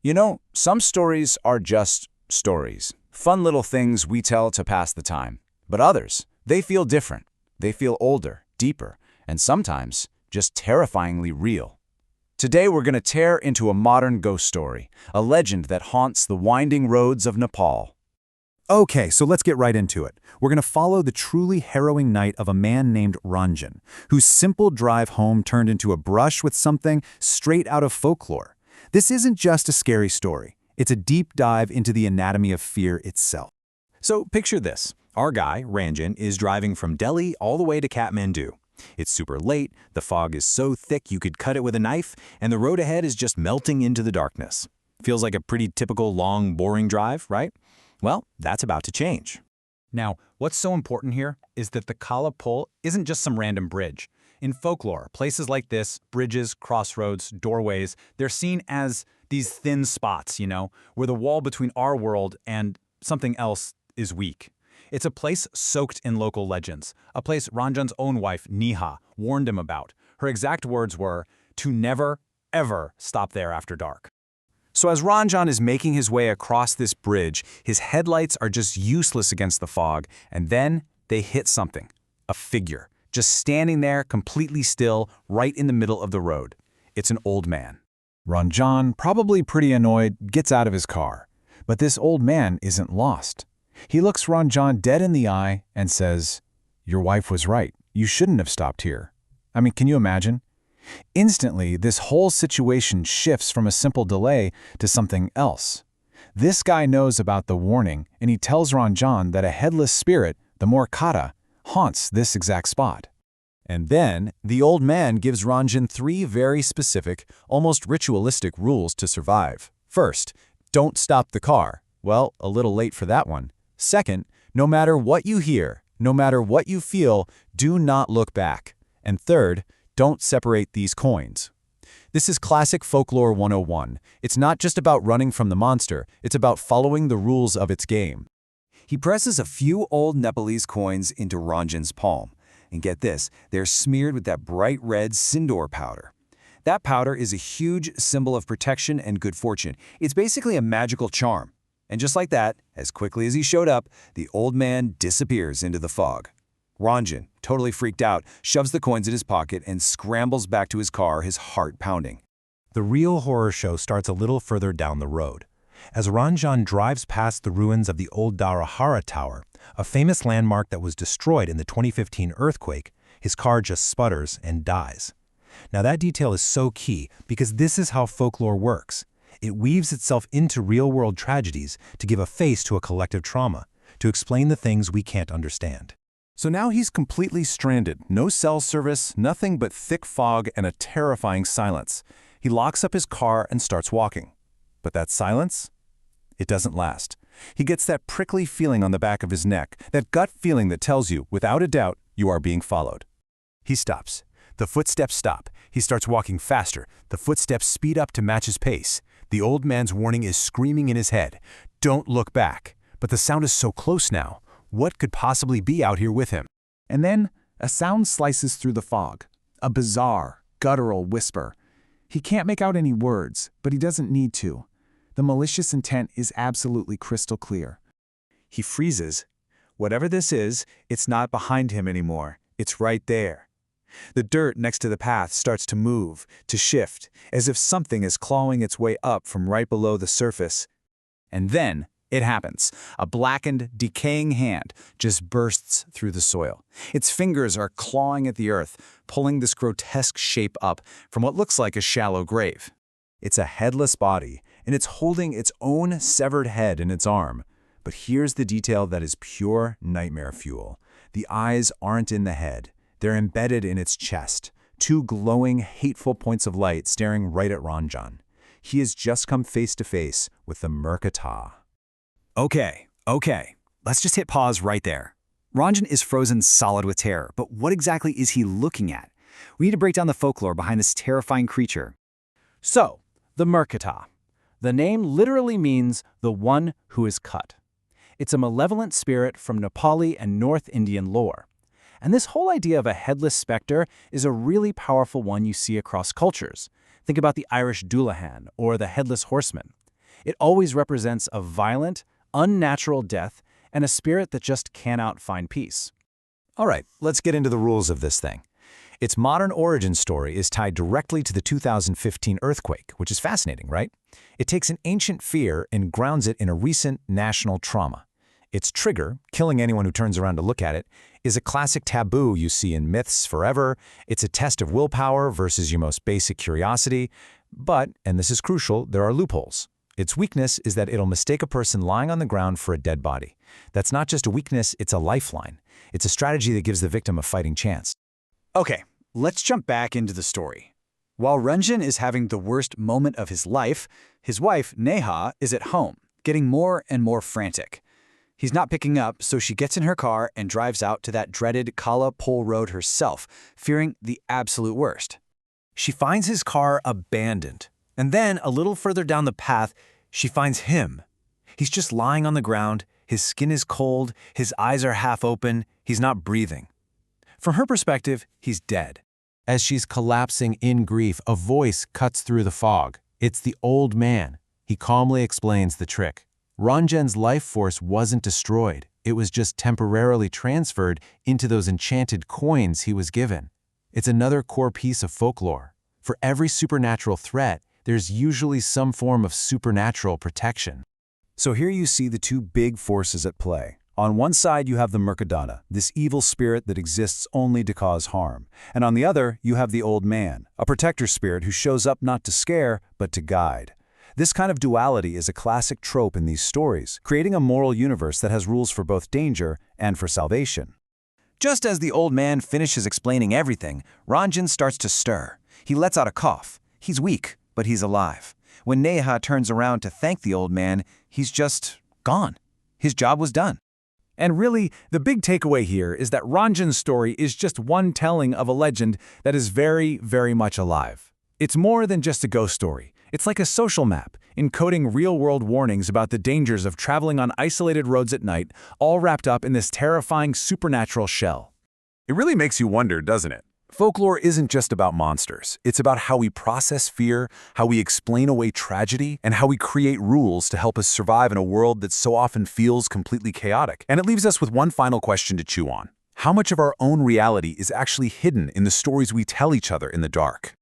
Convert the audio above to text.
You know, some stories are just stories, fun little things we tell to pass the time. But others, they feel different. They feel older, deeper, and sometimes just terrifyingly real. Today we're going to tear into a modern ghost story, a legend that haunts the winding roads of Nepal. Okay, so let's get right into it. We're going to follow the truly harrowing night of a man named Ranjan, whose simple drive home turned into a brush with something straight out of folklore. This isn't just a scary story. It's a deep dive into the anatomy of fear itself. So picture this. Our guy, Ranjan, is driving from Delhi all the way to Kathmandu. It's super late, the fog is so thick you could cut it with a knife, and the road ahead is just melting into the darkness. Feels like a pretty typical long, boring drive, right? Well, that's about to change. Now, what's so important here is that the Kala Pul isn't just some random bridge. In folklore, places like this, bridges, crossroads, doorways, they're seen as these thin spots, where the wall between our world and something else is weak. It's a place soaked in local legends, a place Ranjan's own wife, Neha, warned him about. Her exact words were, to never, ever stop there after dark. So as Ranjan is making his way across this bridge, his headlights are just useless against the fog, and then they hit something. A figure, just standing there completely still, right in the middle of the road. It's an old man. Ranjan, probably pretty annoyed, gets out of his car. But this old man isn't lost. He looks Ranjan dead in the eye and says, "Your wife was right. You shouldn't have stopped here." I mean, can you imagine? Instantly, this whole situation shifts from a simple delay to something else. This guy knows about the warning, and he tells Ranjan that a headless spirit, the murkatta, haunts this exact spot. And then, the old man gives Ranjan 3 very specific, almost ritualistic rules to survive. First, don't stop the car. Well, a little late for that one. Second, no matter what you hear, no matter what you feel, do not look back. And third, don't separate these coins. This is classic folklore 101. It's not just about running from the monster, it's about following the rules of its game. He presses a few old Nepalese coins into Ranjan's palm. And get this, they're smeared with that bright red sindoor powder. That powder is a huge symbol of protection and good fortune. It's basically a magical charm. And just like that, as quickly as he showed up, the old man disappears into the fog. Ranjan, totally freaked out, shoves the coins in his pocket and scrambles back to his car, his heart pounding. The real horror show starts a little further down the road. As Ranjan drives past the ruins of the old Darahara Tower, a famous landmark that was destroyed in the 2015 earthquake, his car just sputters and dies. Now that detail is so key because this is how folklore works. It weaves itself into real-world tragedies to give a face to a collective trauma, to explain the things we can't understand. So now he's completely stranded, no cell service, nothing but thick fog and a terrifying silence. He locks up his car and starts walking. But that silence? It doesn't last. He gets that prickly feeling on the back of his neck, that gut feeling that tells you, without a doubt, you are being followed. He stops. The footsteps stop. He starts walking faster. The footsteps speed up to match his pace. The old man's warning is screaming in his head. Don't look back. But the sound is so close now. What could possibly be out here with him? And then a sound slices through the fog. A bizarre, guttural whisper. He can't make out any words, but he doesn't need to. The malicious intent is absolutely crystal clear. He freezes. Whatever this is, it's not behind him anymore. It's right there. The dirt next to the path starts to move, to shift, as if something is clawing its way up from right below the surface. And then it happens. A blackened, decaying hand just bursts through the soil. Its fingers are clawing at the earth, pulling this grotesque shape up from what looks like a shallow grave. It's a headless body, and it's holding its own severed head in its arm. But here's the detail that is pure nightmare fuel. The eyes aren't in the head. They're embedded in its chest, 2 glowing, hateful points of light staring right at Ranjan. He has just come face to face with the murkatta. Okay, let's just hit pause right there. Ranjan is frozen solid with terror, but what exactly is he looking at? We need to break down the folklore behind this terrifying creature. So, the murkatta. The name literally means the one who is cut. It's a malevolent spirit from Nepali and North Indian lore. And this whole idea of a headless specter is a really powerful one you see across cultures. Think about the Irish Dullahan or the Headless Horseman. It always represents a violent, unnatural death and a spirit that just cannot find peace. All right, let's get into the rules of this thing. Its modern origin story is tied directly to the 2015 earthquake, which is fascinating, right? It takes an ancient fear and grounds it in a recent national trauma. Its trigger, killing anyone who turns around to look at it, is a classic taboo you see in myths forever. It's a test of willpower versus your most basic curiosity. But, and this is crucial, there are loopholes. Its weakness is that it'll mistake a person lying on the ground for a dead body. That's not just a weakness, it's a lifeline. It's a strategy that gives the victim a fighting chance. Okay, let's jump back into the story. While Ranjan is having the worst moment of his life, his wife, Neha, is at home, getting more and more frantic. He's not picking up, so she gets in her car and drives out to that dreaded Kala Pol Road herself, fearing the absolute worst. She finds his car abandoned. And then, a little further down the path, she finds him. He's just lying on the ground, his skin is cold, his eyes are half open, he's not breathing. From her perspective, he's dead. As she's collapsing in grief, a voice cuts through the fog. It's the old man. He calmly explains the trick. Ranjan's life force wasn't destroyed. It was just temporarily transferred into those enchanted coins he was given. It's another core piece of folklore. For every supernatural threat, there's usually some form of supernatural protection. So here you see the two big forces at play. On one side, you have the murkatta, this evil spirit that exists only to cause harm. And on the other, you have the old man, a protector spirit who shows up not to scare, but to guide. This kind of duality is a classic trope in these stories, creating a moral universe that has rules for both danger and for salvation. Just as the old man finishes explaining everything, Ranjan starts to stir. He lets out a cough. He's weak, but he's alive. When Neha turns around to thank the old man, he's just gone. His job was done. And really, the big takeaway here is that Ranjan's story is just one telling of a legend that is very, very much alive. It's more than just a ghost story. It's like a social map, encoding real-world warnings about the dangers of traveling on isolated roads at night, all wrapped up in this terrifying supernatural shell. It really makes you wonder, doesn't it? Folklore isn't just about monsters. It's about how we process fear, how we explain away tragedy, and how we create rules to help us survive in a world that so often feels completely chaotic. And it leaves us with one final question to chew on. How much of our own reality is actually hidden in the stories we tell each other in the dark?